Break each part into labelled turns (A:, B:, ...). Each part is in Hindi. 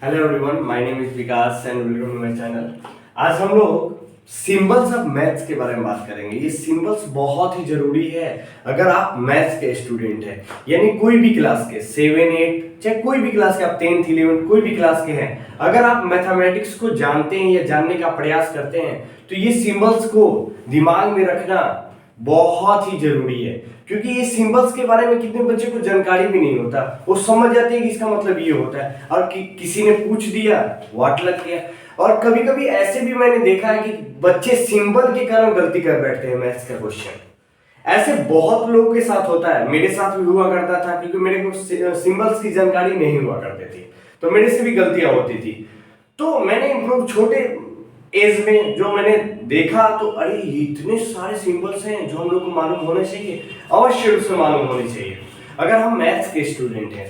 A: Hello everyone, my name is Vikas and welcome to my channel. आज हम लोग सिंबल्स ऑफ मैथ्स के बारे में बात करेंगे। ये सिंबल्स बहुत ही जरूरी है अगर आप मैथ्स के स्टूडेंट हैं, यानी कोई भी क्लास के 7, 8 चाहे कोई भी क्लास के, आप 10th 11 कोई भी क्लास के हैं, अगर आप मैथमेटिक्स को जानते हैं या जानने का प्रयास करते हैं तो ये सिंबल्स को दिमाग में रखना बहुत ही जरूरी है। क्योंकि ये सिंबल्स के बारे में कितने बच्चे को जानकारी भी नहीं होता, वो समझ जाते हैं कि इसका मतलब ये होता है और किसी ने पूछ दिया वाट लग गया। और कभी कभी ऐसे भी मैंने देखा है कि बच्चे सिंबल के कारण गलती कर बैठते हैं मैथ्स का क्वेश्चन। ऐसे बहुत लोगों के साथ होता है, मेरे साथ भी हुआ करता था, क्योंकि मेरे को सिंबल्स की जानकारी नहीं हुआ करती थी तो मेरे से भी गलतियां होती थी। तो मैंने इम्प्रूव छोटे एज में जो मैंने देखा तो अरे इतने सारे सिंबल्स हैं जो हम लोग को मालूम होने चाहिए, अवश्य रूप से मालूम होने चाहिए अगर हम मैथ्स के स्टूडेंट हैं।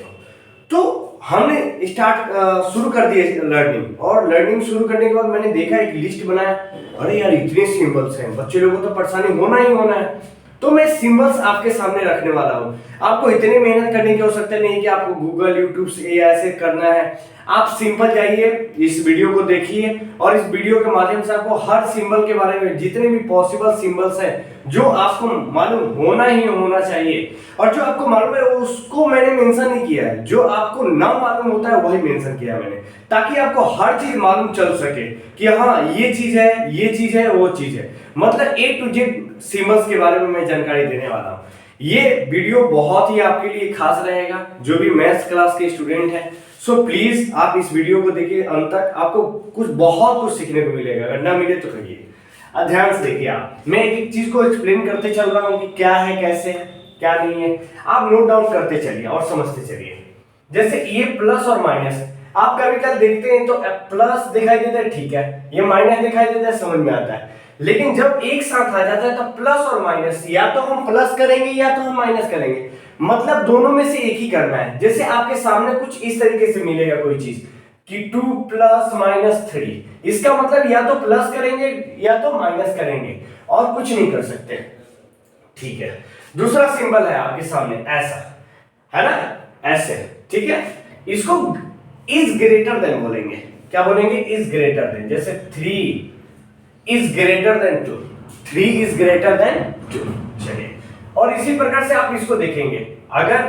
A: तो हमने शुरू कर दिए लर्निंग, और लर्निंग शुरू करने के बाद मैंने देखा एक लिस्ट बनाया, अरे यार इतने सिंबल्स हैं, बच्चे लोगों को तो परेशानी होना ही होना है। तो मैं सिंबल्स आपके सामने रखने वाला हूं। आपको इतनी मेहनत करने की आवश्यकता नहीं कि आपको गूगल यूट्यूब से ऐसे करना है। आप सिंपल जाइए, इस वीडियो को देखिए और इस वीडियो के माध्यम से आपको हर सिंबल के बारे में, जितने भी पॉसिबल सिंबल्स हैं जो आपको मालूम होना ही होना चाहिए, और जो आपको मालूम है उसको मैंने मेंशन नहीं किया है, जो आपको ना मालूम होता है वही मेंशन किया है मैंने, ताकि आपको हर चीज मालूम चल सके कि हाँ ये चीज है, ये चीज है, वो चीज है। मतलब A to Z सिंबल्स के बारे में मैं जानकारी देने वाला हूँ। ये वीडियो बहुत ही आपके लिए खास रहेगा जो भी मैथ्स क्लास के स्टूडेंट हैं। सो प्लीज आप इस वीडियो को देखिए अंत तक, आपको बहुत कुछ सीखने को मिलेगा। अगर ना मिले तो कहिए। ध्यान से देखिए, आप मैं एक चीज को एक्सप्लेन करते चल रहा हूँ कि क्या है, कैसे है, क्या नहीं है। आप नोट डाउन करते चलिए और समझते चलिए। जैसे ये प्लस और माइनस, आप कभी कभी देखते हैं तो प्लस दिखाई देता है, ठीक है, ये माइनस दिखाई देता है, समझ में आता है। लेकिन जब एक साथ आ जाता है तो प्लस और माइनस, या तो हम प्लस करेंगे या तो हम माइनस करेंगे, मतलब दोनों में से एक ही करना है। जैसे आपके सामने कुछ इस तरीके से मिलेगा कोई चीज कि 2 + -3, इसका मतलब या तो प्लस करेंगे या तो माइनस करेंगे, और कुछ नहीं कर सकते, ठीक है। दूसरा सिंबल है आपके सामने ऐसा, है ना, ऐसे, ठीक है। इसको इज ग्रेटर देन बोलेंगे। क्या बोलेंगे? Is greater than. जैसे 3 is greater than 2, 3 is greater than 2। चलिए, और इसी प्रकार से आप इसको देखेंगे, अगर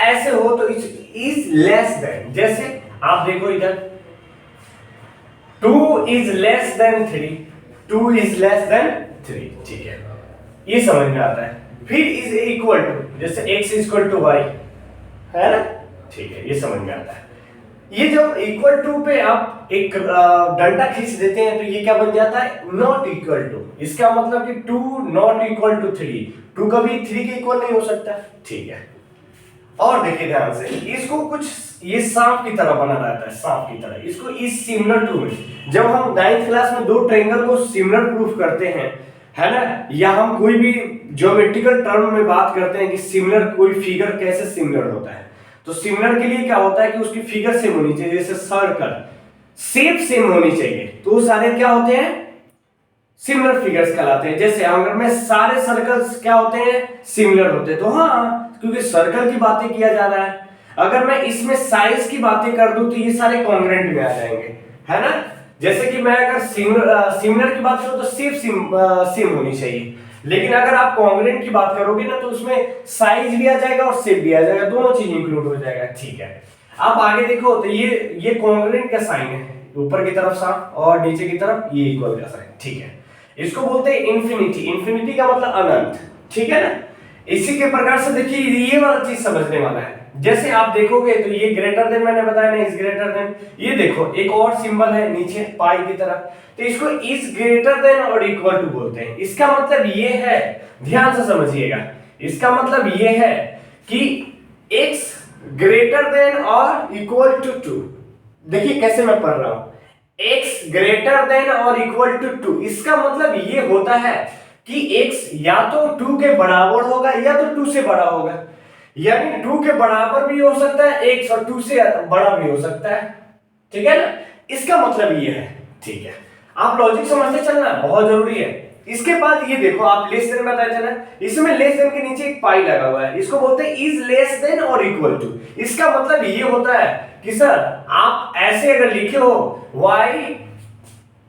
A: ऐसे हो तो is less than। जैसे आप देखो इधर 2 is less than 3, 2 is less than 3, ठीक है, ये समझ में आता है। फिर is equal to, जैसे x इक्वल टू y, है ना, ठीक है, ये समझ में आता है। ये जब इक्वल टू पे आप एक डंडा खींच देते हैं तो ये क्या बन जाता है? Not equal to. इसका मतलब कि 2 नॉट इक्वल टू 3, 2 कभी 3 के इक्वल नहीं हो सकता, ठीक है। और देखिए ध्यान से, इसको कुछ ये सांप की तरह बना रहता है, सांप की तरह। इसको इस सिमिलर टू में, जब हम 9th क्लास में दो ट्रायंगल को सिमिलर प्रूफ करते हैं, है ना, या हम कोई भी ज्योमेट्रिकल टर्म में बात करते हैं कि सिमिलर कोई फिगर कैसे सिमिलर होता है, तो सिमिलर के लिए क्या होता है कि उसकी फिगर सेम होनी चाहिए। जैसे सर्कल, शेप सेम होनी चाहिए, तो वो सारे क्या होते हैं? सिमिलर फिगर्स कहलाते हैं। जैसे अगर मैं सारे सर्कल्स क्या होते हैं? सिमिलर होते हैं। तो हाँ, क्योंकि सर्कल की बातें किया जा रहा है, अगर मैं इसमें साइज की बातें कर दूं तो ये सारे कॉन्ग्रुएंट में आ जाएंगे, है ना। जैसे कि मैं अगर सिमिलर की बात करूं तो शेप सेम होनी चाहिए, लेकिन अगर आप कॉन्ग्रुएंट की बात करोगे ना तो उसमें साइज भी आ जाएगा और शेप भी आ जाएगा, दोनों चीज इंक्लूड हो जाएगा, ठीक है। आप आगे देखो तो ये कॉन्ग्रुएंट का साइन है, ऊपर की तरफ सांप और नीचे की तरफ ये इक्वल का साइन, ठीक है। इसको बोलते हैं इन्फिनिटी। इन्फिनिटी का मतलब अनंत, ठीक है ना। इसी के प्रकार से देखिए ये वाला चीज समझने वाला है। जैसे आप देखोगे तो ये ग्रेटर देन मैंने बताया ना, इज ग्रेटर देन। ये देखो एक और सिंबल है नीचे पाई की तरह, तो इसको इज ग्रेटर देन और इक्वल टू बोलते हैं। इसका मतलब ये है, ध्यान से समझिएगा, इसका मतलब ये है कि x ग्रेटर देन और इक्वल टू 2। देखिए कैसे मैं पढ़ रहा हूं, x ग्रेटर देन और इक्वल टू 2, इसका मतलब ये होता है कि x या तो 2 के बराबर होगा या तो 2 से बड़ा होगा, यानी 2 के बराबर भी हो सकता है x और 2 से बड़ा भी हो सकता है, ठीक है ना। इसका मतलब ये है, ठीक है। आप लॉजिक समझते चलना बहुत जरूरी है। इसके बाद ये देखो, आप लेस देन बताया चला, इसमें लेस देन के नीचे एक पाई लगा हुआ है, इसको बोलते हैं इज लेस देन और इक्वल टू। इसका मतलब ये होता है कि सर आप ऐसे अगर लिखे हो y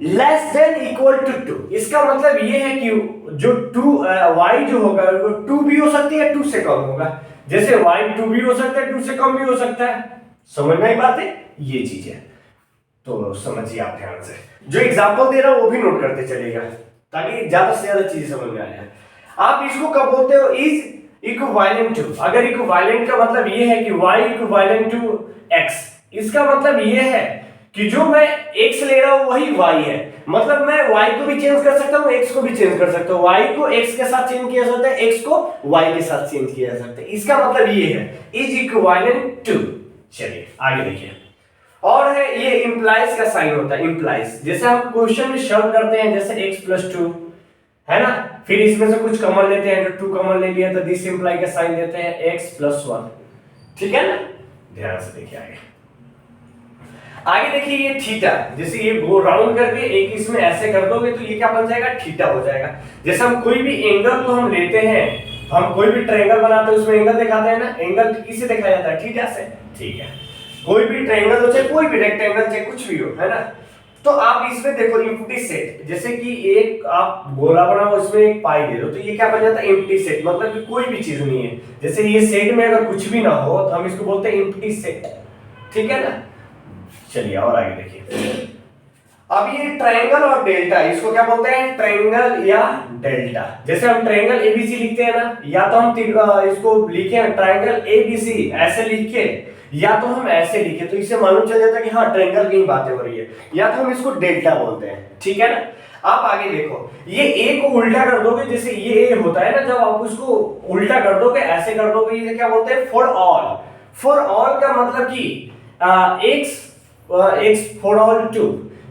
A: less than equal to 2, इसका मतलब ये है कि जो 2 y जो होगा वो 2 भी हो सकती है 2 से कम होगा, जैसे y 2 भी हो सकता है 2 से कम भी हो सकता है। समझ में आई बात है, ये चीज है, तो समझिए आप ध्यान से। जो एग्जांपल दे रहा हूं वो भी नोट करते चलिएगा ताकि ज्यादा से ज्यादा चीजें समझ में आ जाए। आप इसको कब बोलते हो, इज इक्विवेलेंट टू। अगर इक्विवेलेंट का मतलब ये है कि y इक्विवेलेंट टू x, इसका मतलब ये है कि जो मैं x ले रहा हूं वही y है, मतलब मैं y को भी चेंज कर सकता हूं x को भी चेंज कर सकता हूं, y को x के साथ चेंज किया जा सकता है, x को y के साथ चेंज किया जा सकता है। इसका मतलब ये है इज इक्विवेलेंट टू। चलिए आगे देखिए, और है ये इंप्लाइज का साइन होता है, इंप्लाइज। जैसे हम क्वेश्चन में शब्द करते हैं जैसे x+2 है ना, फिर इसमें से कुछ कॉमन लेते हैं, तो 2 कॉमन ले लिया तो दिस इंप्लाई का साइन देते हैं x+1, ठीक है ना। ध्यान से देखिए आगे, आगे देखिए ये थीटा, जैसे ये गो राउंड करके एक इसमें ऐसे कर दोगे तो ये क्या बन जाएगा, थीटा हो जाएगा। जैसे हम कोई भी एंगल को हम लेते हैं, हम कोई भी ट्रायंगल बनाते हैं उसमें एंगल दिखाते हैं ना, एंगल किससे दिखाया जाता है, थीटा से, ठीक है। कोई भी ट्रायंगल हो चाहे कोई भी रेक्टेंगल चाहे कुछ भी हो, है ना, तो आप इसमें देखो एम्प्टी सेट, जैसे कि एक आप गोला बनाओ उसमें एक पाई दे दो तो ये क्या बन जाता है, एम्प्टी सेट, मतलब कि कोई भी चीज नहीं है। जैसे ये सेट में अगर कुछ भी ना हो तो हम इसको बोलते हैं एम्प्टी सेट, ठीक है ना। चलिए और आगे देखिए, अब ये ट्रायंगल और डेल्टा, इसको क्या बोलते हैं, ट्रायंगल या डेल्टा। जैसे हम ट्रायंगल एबीसी लिखते हैं ना, या तो हम इसको लिखे ट्रायंगल एबीसी ऐसे लिख के, या तो हम ऐसे लिखे तो इससे मालूम चल जाता है कि हाँ ट्रायंगल की बातें हो रही है, या तो हम इसको डेल्टा बोलते हैं, ठीक है ना। आप आगे देखो, ये ए को उल्टा कर दोगे, जैसे ये ए होता है ना, जब आप उसको उल्टा कर दोगे ऐसे कर दोगे, ये क्या बोलते हैं, फॉर ऑल। फॉर ऑल का मतलब कि x फॉर ऑल 2,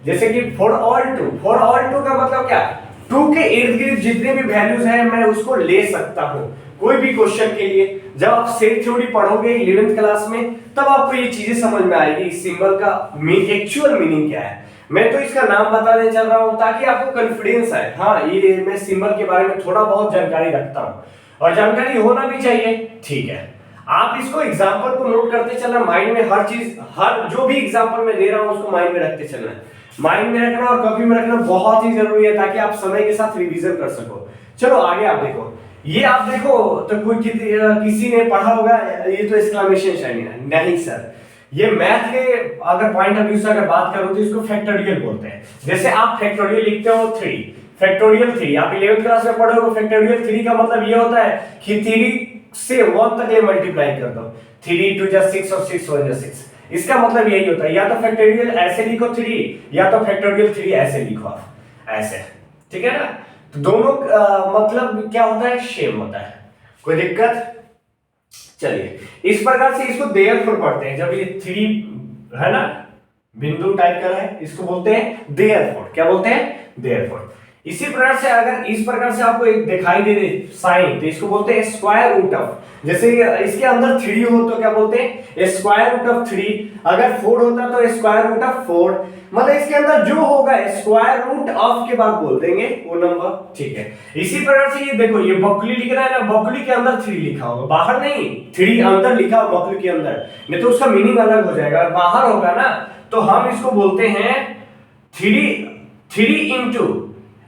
A: जैसे कि फॉर ऑल 2 का मतलब क्या, 2 के इर्द गिर्द जितने भी वैल्यूज हैं मैं उसको ले सकता हूं कोई भी क्वेश्चन के लिए। जब आप सेट थ्योरी पढ़ोगे 11th क्लास में तब आपको ये चीजें समझ में आएगी, इस सिंबल का एक्चुअल मीनिंग क्या है। मैं तो इसका नाम बताने चल रहा हूं ताकि आपको कॉन्फिडेंस आए, हाँ ये मैं सिंबल के बारे में थोड़ा बहुत जानकारी रखता हूं और जानकारी होना भी चाहिए, ठीक है। आप इसको एग्जांपल को नोट करते चलना, माइंड में हर चीज, हर जो भी एग्जांपल मैं दे रहा हूं उसको माइंड में रखते चलना, माइंड में रखना और कॉपी में रखना बहुत ही जरूरी है ताकि आप समय के साथ रिवीजन कर सको। चलो आगे आप देखो, ये आप देखो तो कोई किसी ने पढ़ा होगा ये तो एक्सक्लेमेशन साइन है, नहीं सर, ये मैथ के अगर पॉइंट ऑफ व्यू से अगर बात करो तो इसको फैक्टोरियल बोलते हैं। जैसे आप फैक्टोरियल लिखते हो 3, फैक्टोरियल 3 आप 11th क्लास में पढ़े हो, फैक्टोरियल 3 का मतलब ये होता है कि 3 से 1 तक ये मल्टीप्लाई कर दो, 3 2 6 और 6 1 6, इसका मतलब यही होता है। या तो फैक्टोरियल ऐसे लिखो 3, या तो फैक्टोरियल 3 ऐसे लिखो आप, ऐसे, ठीक है ना। तो दोनों मतलब क्या होता है, सेम होता है, कोई दिक्कत। चलिए इस प्रकार से इसको देयरफॉर पढ़ते हैं, जब ये 3 है ना बिंदु टाइप कर है इसको बोलते हैं देयरफॉर, क्या बोलते हैं, देयरफॉर। इसी प्रकार से अगर इस प्रकार से आपको एक दिखाई दे दे साइन तो इसको बोलते हैं स्क्वायर रूट ऑफ, जैसे इसके अंदर 3 हो तो क्या बोलते हैं स्क्वायर रूट ऑफ 3, अगर 4 होता तो स्क्वायर रूट ऑफ 4, मतलब इसके अंदर जो होगा स्क्वायर रूट ऑफ के बाद बोल देंगे वो नंबर, ठीक है। इसी प्रकार से ये देखो ये बकुली लिख रहा है ना, बकुली के अंदर 3 लिखा होगा, बाहर नहीं 3 अंदर लिखा हो बकुली के अंदर, नहीं तो उसका मीनिंग अलग हो जाएगा। बाहर होगा ना तो हम इसको बोलते हैं 3 into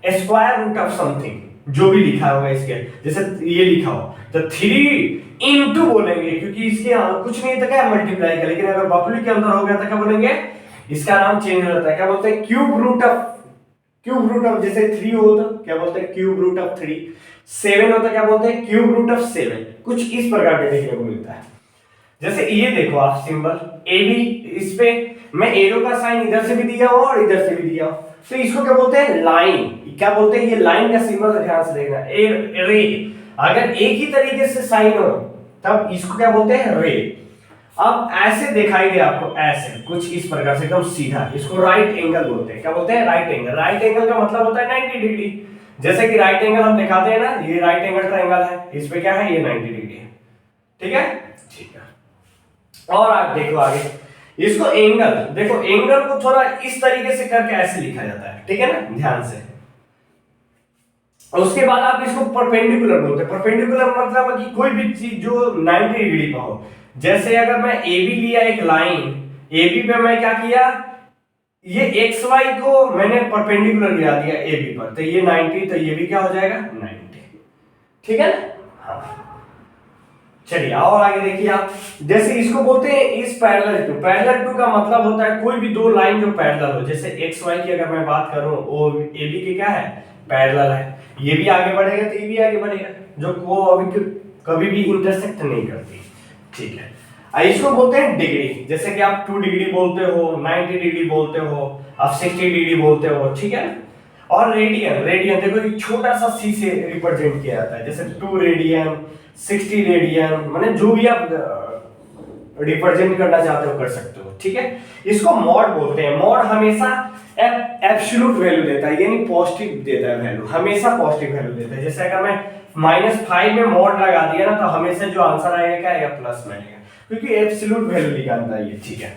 A: square root of something, जो भी लिखा होगा इसके, जैसे ये लिखा हो तो 3 इंटू बोलेंगे क्योंकि इसके कुछ नहीं था क्या मल्टीप्लाई का, लेकिन अगर बकुली के अंदर हो गया तो क्या बोलेंगे, इसका नाम चेंज हो जाता है, क्या बोलते हैं क्यूब रूट ऑफ, जैसे 3 हो तो क्या बोलते हैं क्यूब रूट ऑफ 3, 7 होता क्या बोलते हैं क्यूब रूट ऑफ 7, कुछ इस प्रकार के देखने को मिलता है। जैसे ये देखो आप सिंबल ए बी, इस पे मैं एरो का साइन इधर से भी दिया हो और इधर से भी दिया हो तो इसको क्या बोलते हैं लाइन, क्या बोलते हैं, ये लाइन का सिंबल ध्यान से देखना, रे, अगर एक ही तरीके से साइन हो तब इसको क्या बोलते हैं रे। अब ऐसे दिखाई दे आपको ऐसे कुछ इस प्रकार से एकदम सीधा, इसको राइट एंगल बोलते हैं, क्या बोलते हैं राइट एंगल। राइट एंगल का मतलब होता है 90 डिग्री, जैसे कि राइट एंगल हम दिखाते हैं ना, ये राइट एंगल ट्रायंगल है, इस पे क्या है ये 90 डिग्री है, ठीक है, ठीक है। और आप देखो आगे इसको एंगल, देखो एंगल को थोड़ा इस तरीके से करके ऐसे लिखा जाता है, ठीक है ना, ध्यान से। और उसके बाद आप इसको परपेंडिकुलर बोलते हैं। परपेंडिकुलर मतलब कि कोई भी चीज जो 90 डिग्री पर हो, जैसे अगर मैं ए बी लिया एक लाइन, ए बी पे मैं क्या किया, ये एक्स वाई को मैंने परपेंडिकुलर गिरा दिया ए बी पर, तो ये 90, तो ये भी क्या हो जाएगा 90, ठीक है ना। हाँ चलिए और आगे देखिए आप, जैसे इसको बोलते हैं इस पैरेलल टू। पैरेलल टू का मतलब होता है कोई भी दो लाइन जो पैरेलल हो, जैसे एक्स वाई की अगर मैं बात करूं, ओ ए बी के क्या है, पैरेलल है, ये भी आगे बढ़ेगा तो ये भी आगे बढ़ेगा, जो को अभी कभी भी इंटरसेक्ट नहीं करती, ठीक है। इसको बोलते हैं डिग्री, जैसे कि आप 2 डिग्री बोलते हो, 90 डिग्री बोलते हो, आप 60 डिग्री बोलते हो, ठीक है। और रेडियन, रेडियन देखो एक छोटा सा सी से रिप्रेजेंट किया जाता है, जैसे 2 रेडियन, 60 रेडियन, माने जो भी आप रिप्रेजेंट करना चाहते हो कर सकते हो, ठीक है। इसको मॉड बोलते हैं। मॉड हमेशा एब्सोल्यूट वैल्यू देता है, यानी पॉजिटिव देता है वैल्यू, हमेशा पॉजिटिव वैल्यू देता है। जैसे अगर मैं -5 में मॉड लगा दिया ना, तो हमेशा जो आंसर आएगा क्या आएगा, प्लस में आएगा, क्योंकि एब्सोल्यूट वैल्यू निकालता है ये, ठीक है।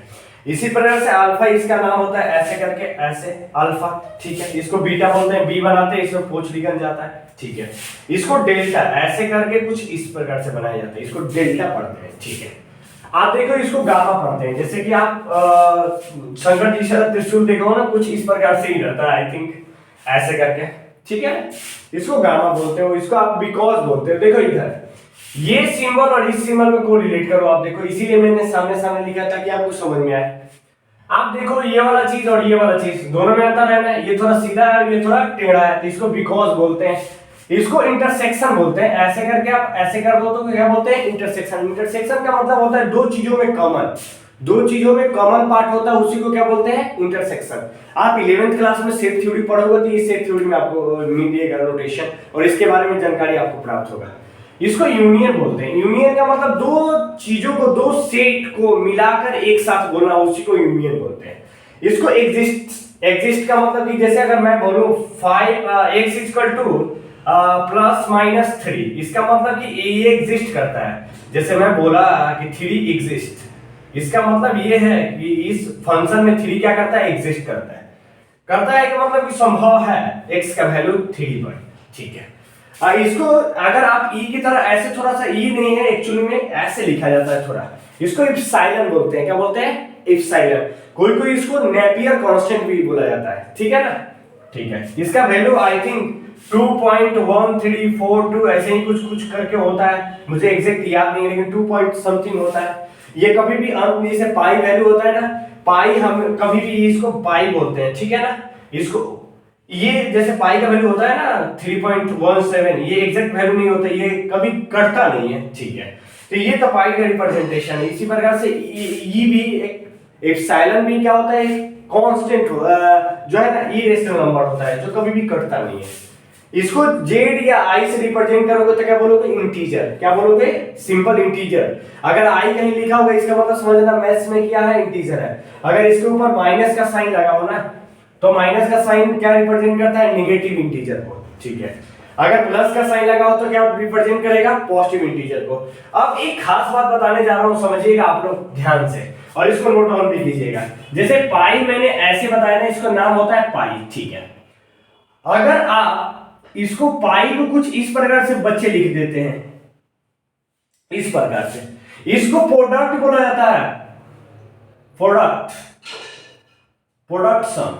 A: इसी प्रकार से अल्फा, इसका नाम होता है ऐसे करके, ऐसे अल्फा, ठीक है। इसको बीटा बोलते हैं, बी बनाते हैं, इसमें पोच निकल जाता है, ठीक है। इसको डेल्टा, ऐसे करके कुछ इस प्रकार से बनाया जाता है, इसको डेल्टा पढ़ते हैं, ठीक है। आप देखो इसको गामा पढ़ते हैं, जैसे कि आप शंकर जी शरद त्रिशूल देखो ना, कुछ इस प्रकार से ही रहता है, आई थिंक ऐसे करके, ठीक है। इसको गामा बोलते हो, इसको आप बिकॉज बोलते हो। देखो इधर ये सिंबल और इस सिंबल में को रिलेट करो आप, देखो इसीलिए मैंने सामने सामने लिखा था कि आपको समझ में आए। आप देखो ये वाला चीज और ये वाला चीज दोनों में अंतर है ना, ये थोड़ा सीधा है, ये थोड़ा टेढ़ा है, तो इसको बिकॉज बोलते हैं। इसको इंटरसेक्शन बोलते हैं, ऐसे करके आप ऐसे कर दो तो क्या बोलते हैं, इंटरसेक्शन। इंटरसेक्शन का मतलब होता है दो चीजों में कॉमन, दो चीजों में कॉमन पार्ट होता है, उसी को क्या बोलते हैं, इंटरसेक्शन। आप 11th क्लास में सेट थ्योरी पढ़ोगे तो ये सेट थ्योरी में आपको मिलेगा नोटेशन, और इसके बारे में जानकारी आपको प्राप्त होगा। इसको यूनियन बोलते हैं। यूनियन का मतलब दो चीजों को, दो सेट को मिलाकर एक साथ बोलना, उसी को यूनियन बोलते हैं। इसको एग्जिस्ट, एग्जिस्ट का मतलब कि जैसे अगर मैं बोलूं 5x = +-3, इसका मतलब कि ये एग्जिस्ट करता है। जैसे मैं बोला कि 3 एग्जिस्ट, इसका मतलब ये है कि इस फंक्शन में 3 क्या करता है, एग्जिस्ट करता है। करता है कि मतलब कि संभव है x का वैल्यू 3 पर, ठीक है। इसको अगर आप ई की तरह ऐसे, थोड़ा सा ई नहीं है एक्चुअली में, ऐसे लिखा जाता है थोड़ा, इसको इप्सिलॉन बोलते हैं। क्या बोलते हैं, इप्सिलॉन। कोई कोई इसको नेपियर कांस्टेंट भी बोला जाता है, ठीक है ना, ठीक है। इसका वैल्यू आई थिंक 2.1342 ऐसे ही कुछ कुछ करके होता है, मुझे एग्जैक्ट याद नहीं है, लेकिन 2 पॉइंट समथिंग होता है। ये कभी भी अंक, जैसे पाई वैल्यू होता है ना, पाई हम कभी भी इसको पाई बोलते हैं, ठीक है ना। इसको ये जैसे पाई का वैल्यू होता है ना 3.17, ये एग्जैक्ट वैल्यू नहीं होता, ये कभी कटता नहीं है, ठीक है। तो ये तो पाई का रिप्रेजेंटेशन है। इसी प्रकार से ये भी एक एप्सिलॉन भी क्या होता है, कांस्टेंट जो है ना, इरेशनल नंबर होता है, जो कभी भी कटता नहीं है। इसको जेड या आई से रिप्रेजेंट करोगे तो क्या बोलोगे, इंटीजर। क्या बोलोगे, सिंपल इंटीजर। अगर आई कहीं लिखा होगा इसका मतलब समझना मैथ्स में क्या है, इंटीजर है। अगर इसके ऊपर माइनस का साइन लगा हो ना, तो माइनस का साइन क्या रिप्रेजेंट करता है, नेगेटिव इंटीजर को, ठीक है। अगर प्लस का साइन लगा हो तो क्या रिप्रेजेंट करेगा, पॉजिटिव इंटीजर को। अब एक खास बात बताने जा रहा हूं, समझिएगा आप लोग ध्यान से, और इसको नोट डाउन भी कीजिएगा। जैसे पाई मैंने ऐसे बताया ना, इसका नाम होता है पाई, ठीक है। अगर आप इसको पाई को कुछ इस प्रकार से बच्चे लिख देते हैं, इस प्रकार से, इसको प्रोडक्ट बोला जाता है, प्रोडक्ट, प्रोडक्ट सम।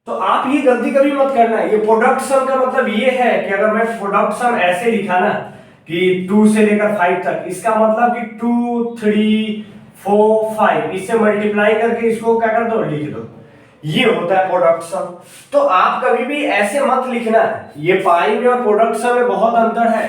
A: तो आप ये गलती कभी मत करना है। ये प्रोडक्ट सम का मतलब ये है कि अगर मैं प्रोडक्ट सम ऐसे लिखा ना कि 2 से लेकर 5 तक, इसका मतलब कि 2 3 4 5, इससे मल्टीप्लाई करके इसको क्या कर दो, लिख दो, ये होता है प्रोडक्ट सम। तो आप कभी भी ऐसे मत लिखना, ये पाई में और प्रोडक्ट सम में बहुत अंतर है,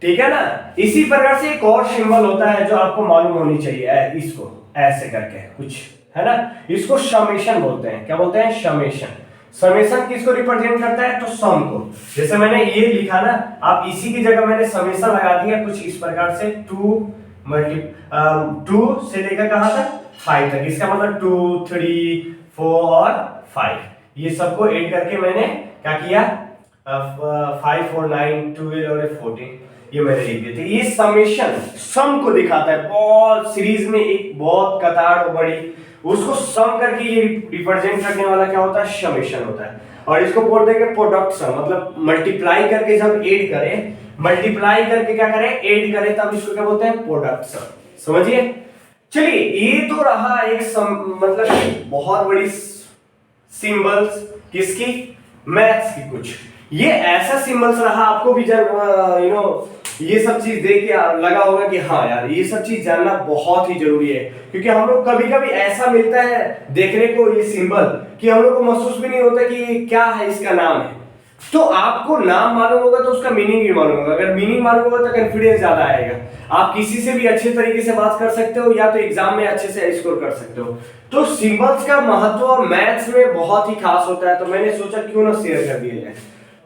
A: ठीक है ना। इसी प्रकार से एक और सिंबल होता है जो आपको मालूम होनी चाहिए, इसको ऐसे करके कुछ है ना, इसको समेशन बोलते हैं। क्या बोलते हैं, समेशन। समेशन किसको रिप्रेजेंट करता है, तो सम को। जैसे मैंने ये लिखा ना, आप इसी की जगह मैंने समेशन लगा दिया कुछ इस प्रकार से, 2 से लेकर कहां तक, 5 तक। इसका मतलब 2 3 4 और 5, ये सबको ऐड करके मैंने क्या किया, 5 4 9 12 और 14, ये मैंने लिख दिए थे। ये समेशन सम को दिखाता है। बहुत सीरीज में एक बहुत कतार बड़ी, उसको सम करके ये रिप्रेजेंट करने वाला क्या होता है, समेशन होता है। और इसको बोलते हैं प्रोडक्ट सम, मतलब मल्टीप्लाई करके जब ऐड करें, मल्टीप्लाई करके क्या करें, ऐड करें, तब इसको क्या बोलते हैं, प्रोडक्ट सम। समझिए। चलिए, ये तो रहा एक मतलब बहुत बड़ी सिंबल्स किसकी, मैथ्स की। कुछ ये ऐसा सिंबल्स रहा, आपको भी जब ये सब चीज देख के लगा होगा कि हाँ यार ये सब चीज जानना बहुत ही जरूरी है, क्योंकि हम लोग कभी कभी ऐसा मिलता है देखने को ये सिंबल कि हम लोग को महसूस भी नहीं होता कि क्या है, इसका नाम है। तो आपको नाम मालूम होगा तो उसका मीनिंग भी मालूम होगा। अगर मीनिंग मालूम होगा तो कॉन्फिडेंस ज्यादा आएगा, आप किसी से भी अच्छे तरीके से बात कर सकते हो, या तो एग्जाम में अच्छे से स्कोर कर सकते हो। तो सिंबल्स का महत्व मैथ्स में बहुत ही खास होता है, तो मैंने सोचा क्यों ना शेयर कर दिया जाए।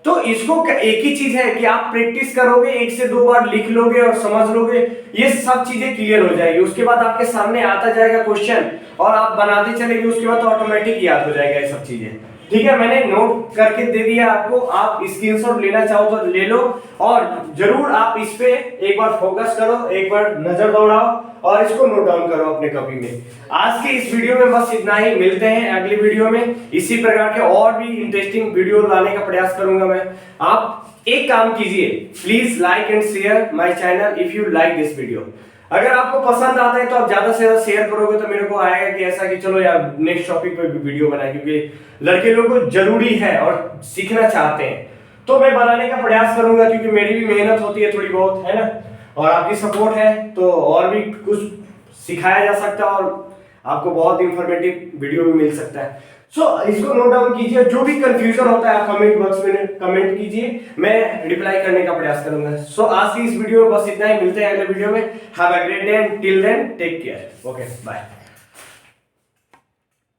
A: तो इसको एक ही चीज है कि आप प्रैक्टिस करोगे, 1 से 2 बार लिख लोगे और समझ लोगे, ये सब चीजें क्लियर हो जाएगी। उसके बाद आपके सामने आता जाएगा क्वेश्चन और आप बनाते चलेंगे, उसके बाद तो ऑटोमेटिक याद हो जाएगा ये सब चीजें। ठीक है, मैंने नोट करके दे दिया आपको, आप स्क्रीनशॉट लेना चाहो तो ले लो, और जरूर आप इस पे एक बार फोकस करो, एक बार नजर दौड़ाओ और इसको नोट डाउन करो अपने कॉपी में। आज के इस वीडियो में बस इतना ही, मिलते हैं अगली वीडियो में। इसी प्रकार के और भी इंटरेस्टिंग वीडियो लाने का प्रयास करूंगा मैं। आप एक काम कीजिए, please like and share my channel if you like this video. अगर आपको पसंद आता है तो आप ज्यादा से ज्यादा शेयर करोगे तो मेरे को आएगा कि ऐसा कि चलो यार नेक्स्ट टॉपिक पे भी वीडियो बनाए, क्योंकि लड़के लोगों को जरूरी है और सीखना चाहते हैं। तो मैं बनाने का प्रयास करूंगा, क्योंकि मेरी भी मेहनत होती है थोड़ी बहुत, है ना, और आपकी सपोर्ट है तो और भी कुछ सिखाया जा सकता है और आपको बहुत इंफॉर्मेटिव वीडियो भी मिल सकता है। इसको नोट डाउन कीजिए, जो भी कंफ्यूजन होता है आप कमेंट बॉक्स में कमेंट कीजिए, मैं रिप्लाई करने का प्रयास करूंगा। आज की इस वीडियो में बस इतना ही, मिलते हैं अगले वीडियो में। Have a great day and till then take care, okay bye.